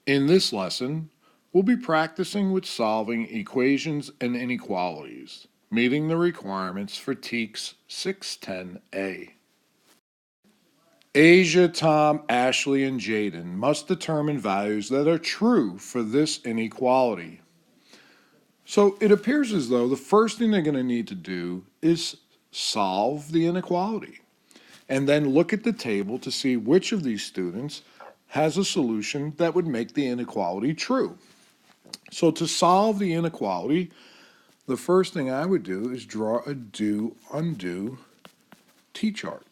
In this lesson, we'll be practicing with solving equations and inequalities, meeting the requirements for TEKS 610A. Asia, Tom, Ashley, and Jaden must determine values that are true for this inequality. So it appears as though the first thing they're going to need to do is solve the inequality, and then look at the table to see which of these students has a solution that would make the inequality true. So to solve the inequality, the first thing I would do is draw a do-undo t-chart.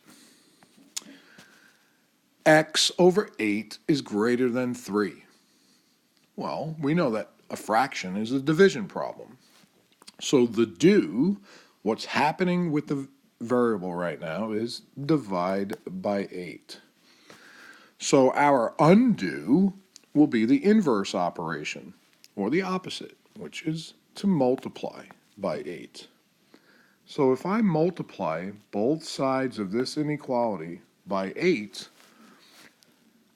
X over 8 is greater than 3. Well, we know that a fraction is a division problem. So the do, what's happening with the variable right now, is divide by 8. So our undo will be the inverse operation, or the opposite, which is to multiply by 8. So if I multiply both sides of this inequality by 8,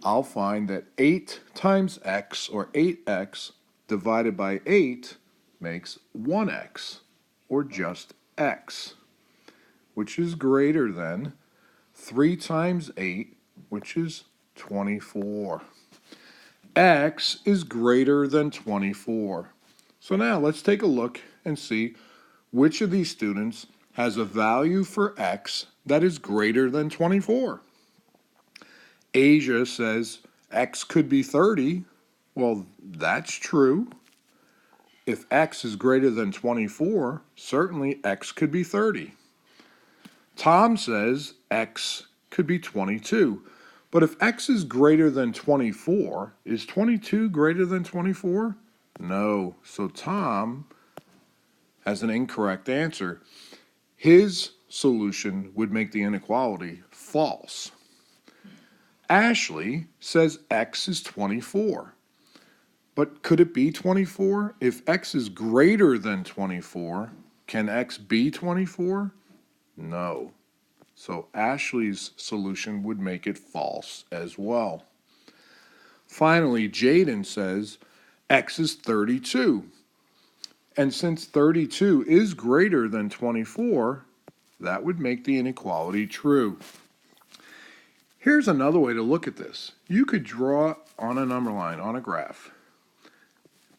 I'll find that 8 times x, or 8x, divided by 8 makes 1x, or just x, which is greater than 3 times 8, which is 24. X is greater than 24. So now let's take a look and see which of these students has a value for x that is greater than 24. Asia says x could be 30. Well, that's true. If x is greater than 24, certainly x could be 30. Tom says x could be 22. But if x is greater than 24, is 22 greater than 24? No. So Tom has an incorrect answer. His solution would make the inequality false. Ashley says x is 24. But could it be 24? If x is greater than 24, can x be 24? No. So Ashley's solution would make it false as well. Finally, Jaden says x is 32. And since 32 is greater than 24, that would make the inequality true. Here's another way to look at this. You could draw on a number line on a graph,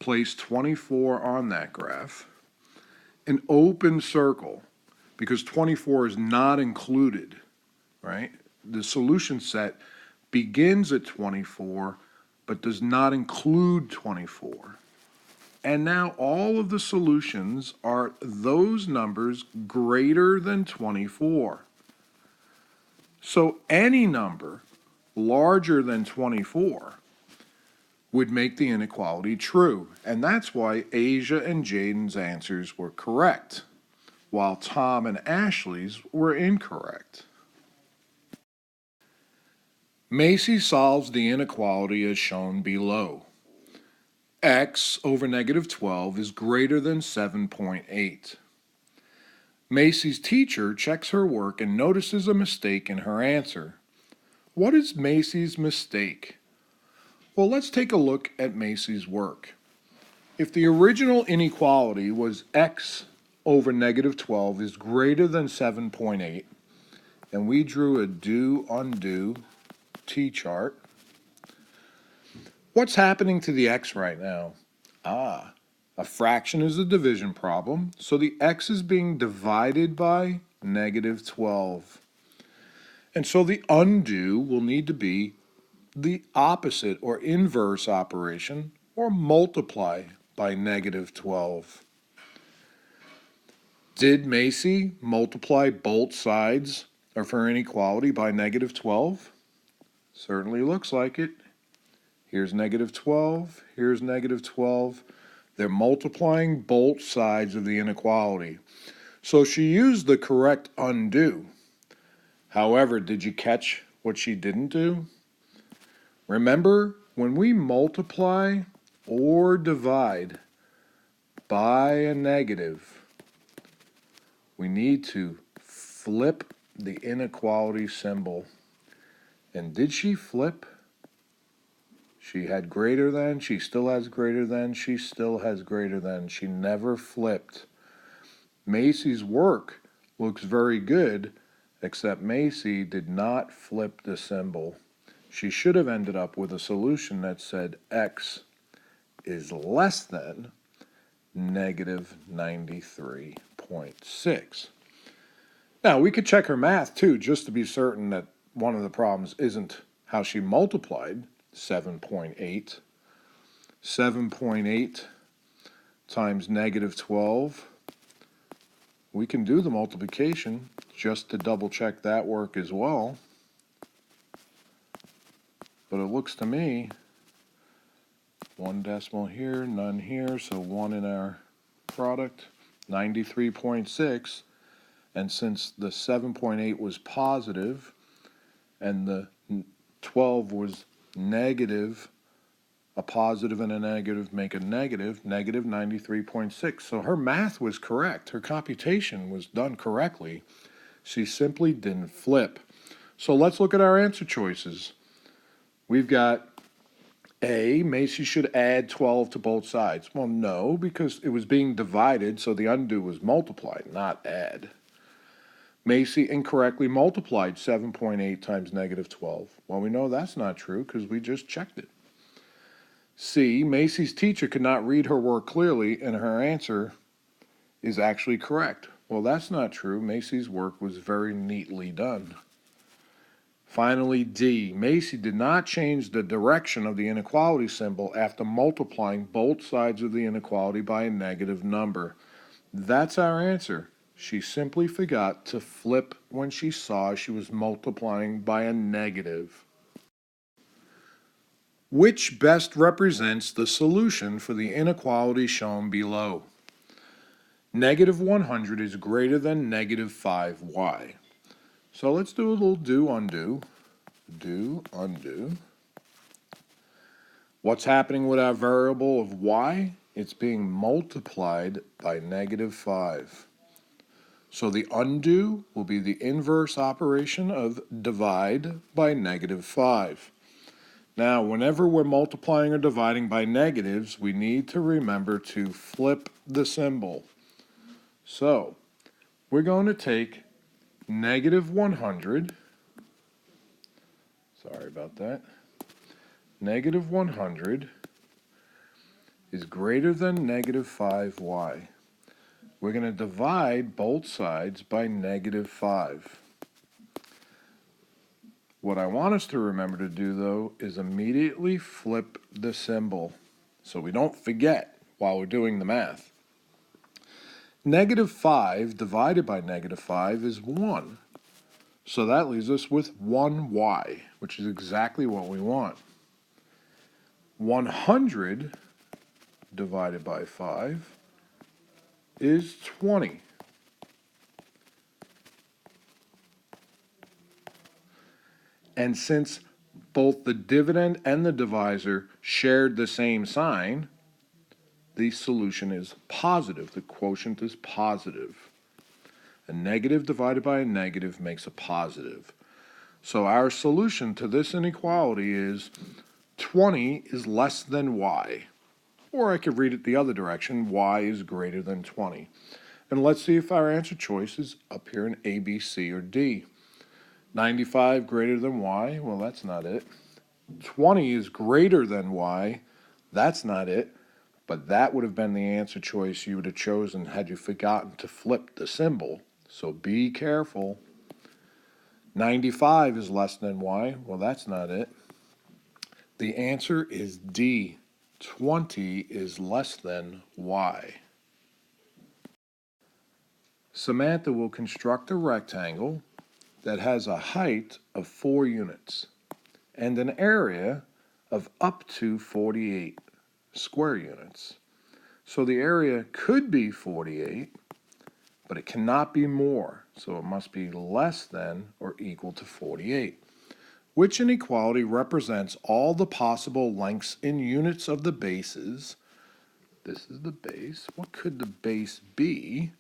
place 24 on that graph, an open circle, because 24 is not included, right? The solution set begins at 24, but does not include 24. And now all of the solutions are those numbers greater than 24. So any number larger than 24 would make the inequality true. And that's why Asia and Jaden's answers were correct, while Tom and Ashley's were incorrect. Macy solves the inequality as shown below. X over negative 12 is greater than 7.8. Macy's teacher checks her work and notices a mistake in her answer. What is Macy's mistake? Well, let's take a look at Macy's work. If the original inequality was x over negative 12 is greater than 7.8, and we drew a do-undo t-chart, what's happening to the x right now? A fraction is a division problem, so the x is being divided by negative 12. And so the undo will need to be the opposite or inverse operation, or multiply by negative 12. Did Macy multiply both sides of her inequality by negative 12? Certainly looks like it. Here's negative 12, here's negative 12. They're multiplying both sides of the inequality. So she used the correct undo. However, did you catch what she didn't do? Remember, when we multiply or divide by a negative, we need to flip the inequality symbol. And did she flip? She had greater than, she still has greater than, she still has greater than. She never flipped. Macy's work looks very good, except Macy did not flip the symbol. She should have ended up with a solution that said X is less than negative 93.6. Now, we could check her math too, just to be certain that one of the problems isn't how she multiplied 7.8. 7.8 times negative 12. We can do the multiplication just to double check that work as well. But it looks to me, one decimal here, none here, so one in our product, 93.6. And since the 7.8 was positive and the 12 was negative, a positive and a negative make a negative, negative 93.6. So her math was correct. Her computation was done correctly. She simply didn't flip. So let's look at our answer choices. We've got A, Macy should add 12 to both sides. Well, no, because it was being divided, so the undo was multiplied, not add. Macy incorrectly multiplied 7.8 times negative 12. Well, we know that's not true because we just checked it. C, Macy's teacher could not read her work clearly, and her answer is actually correct. Well, that's not true. Macy's work was very neatly done. Finally, D, Macy did not change the direction of the inequality symbol after multiplying both sides of the inequality by a negative number. That's our answer. She simply forgot to flip when she saw she was multiplying by a negative. Which best represents the solution for the inequality shown below? Negative 100 is greater than negative 5y. So let's do a little do-undo. Do-undo. What's happening with our variable of y? It's being multiplied by negative 5. So the undo will be the inverse operation of divide by negative 5. Now, whenever we're multiplying or dividing by negatives, we need to remember to flip the symbol. So, we're going to take negative 100, sorry about that, negative 100 is greater than negative 5y. We're going to divide both sides by negative 5. What I want us to remember to do, though, is immediately flip the symbol so we don't forget while we're doing the math. Negative 5 divided by negative 5 is 1. So that leaves us with 1y, which is exactly what we want. 100 divided by 5 is 20. And since both the dividend and the divisor shared the same sign, the solution is positive. The quotient is positive. A negative divided by a negative makes a positive. So our solution to this inequality is 20 is less than y. Or I could read it the other direction, y is greater than 20. And let's see if our answer choice is up here in A, B, C, or D. 95 greater than y, well, that's not it. 20 is greater than y, that's not it. But that would have been the answer choice you would have chosen had you forgotten to flip the symbol. So be careful. 95 is less than y, well, that's not it. The answer is D. 20 is less than y. Samantha will construct a rectangle that has a height of 4 units and an area of up to 48 square units. So the area could be 48, but it cannot be more, so it must be less than or equal to 48. Which inequality represents all the possible lengths in units of the bases? This is the base. What could the base be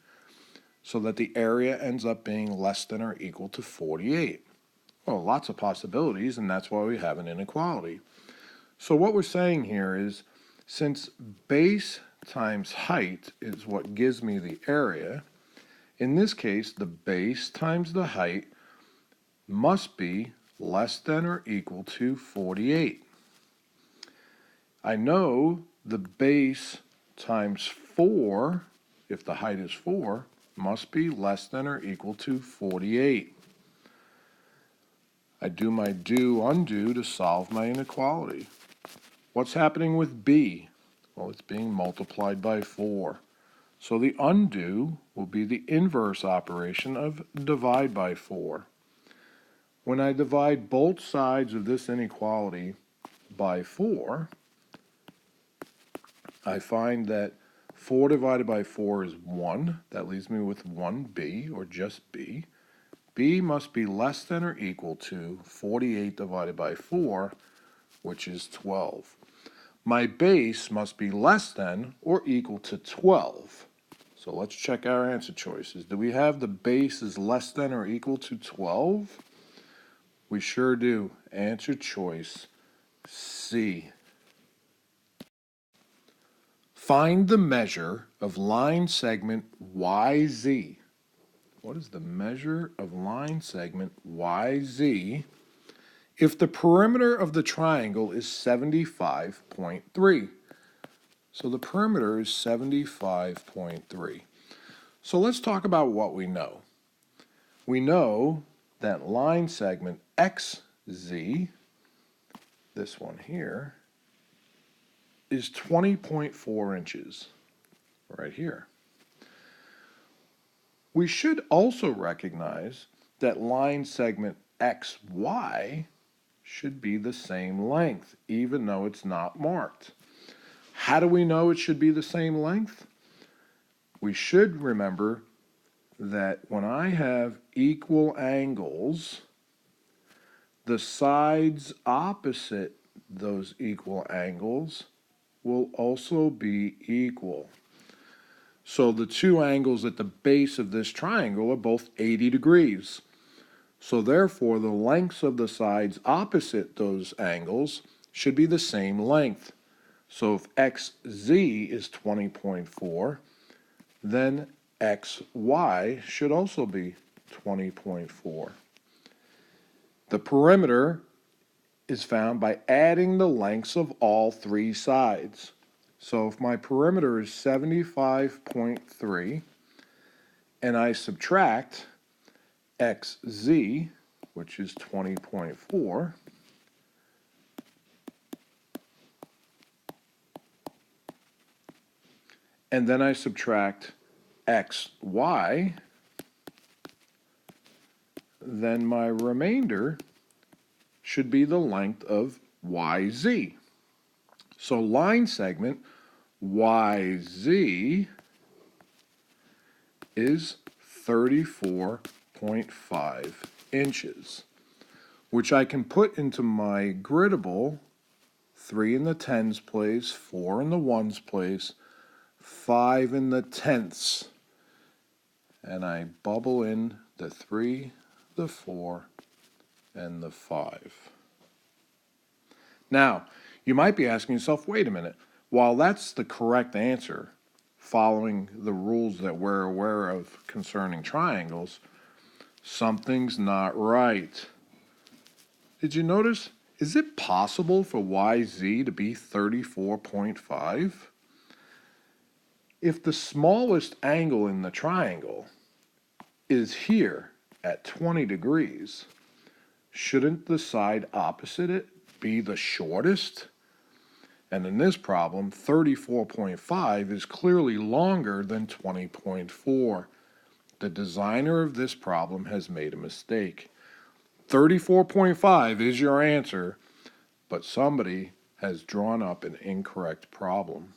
so that the area ends up being less than or equal to 48? Well, lots of possibilities, and that's why we have an inequality. So what we're saying here is, since base times height is what gives me the area, in this case, the base times the height must be less than or equal to 48. I know the base times 4, if the height is 4, must be less than or equal to 48. I do my do-undo to solve my inequality. What's happening with b? Well, it's being multiplied by 4. So the undo will be the inverse operation of divide by 4. When I divide both sides of this inequality by 4, I find that 4 divided by 4 is 1. That leaves me with 1b, or just b. b must be less than or equal to 48 divided by 4, which is 12. My base must be less than or equal to 12. So let's check our answer choices. Do we have the base is less than or equal to 12? We sure do. Answer choice C. Find the measure of line segment YZ. What is the measure of line segment YZ if the perimeter of the triangle is 75.3? So the perimeter is 75.3. So let's talk about what we know. We know that line segment XZ, this one here, is 20.4 inches, right here. We should also recognize that line segment XY should be the same length, even though it's not marked. How do we know it should be the same length? We should remember that when I have equal angles, the sides opposite those equal angles will also be equal. So the two angles at the base of this triangle are both 80 degrees. So therefore, the lengths of the sides opposite those angles should be the same length. So if XZ is 20.4, then XY should also be 20.4. The perimeter is found by adding the lengths of all three sides. So if my perimeter is 75.3 and I subtract XZ, which is 20.4, and then I subtract XY, then my remainder should be the length of YZ. So line segment YZ is 34.5 inches, which I can put into my griddable 3 in the tens place, 4 in the ones place, 5 in the tenths, and I bubble in the 3, the 4, and the 5. Now, you might be asking yourself, wait a minute, while that's the correct answer, following the rules that we're aware of concerning triangles, something's not right. Did you notice? Is it possible for YZ to be 34.5? If the smallest angle in the triangle is here at 20 degrees, shouldn't the side opposite it be the shortest? And in this problem, 34.5 is clearly longer than 20.4. The designer of this problem has made a mistake. 34.5 is your answer, but somebody has drawn up an incorrect problem.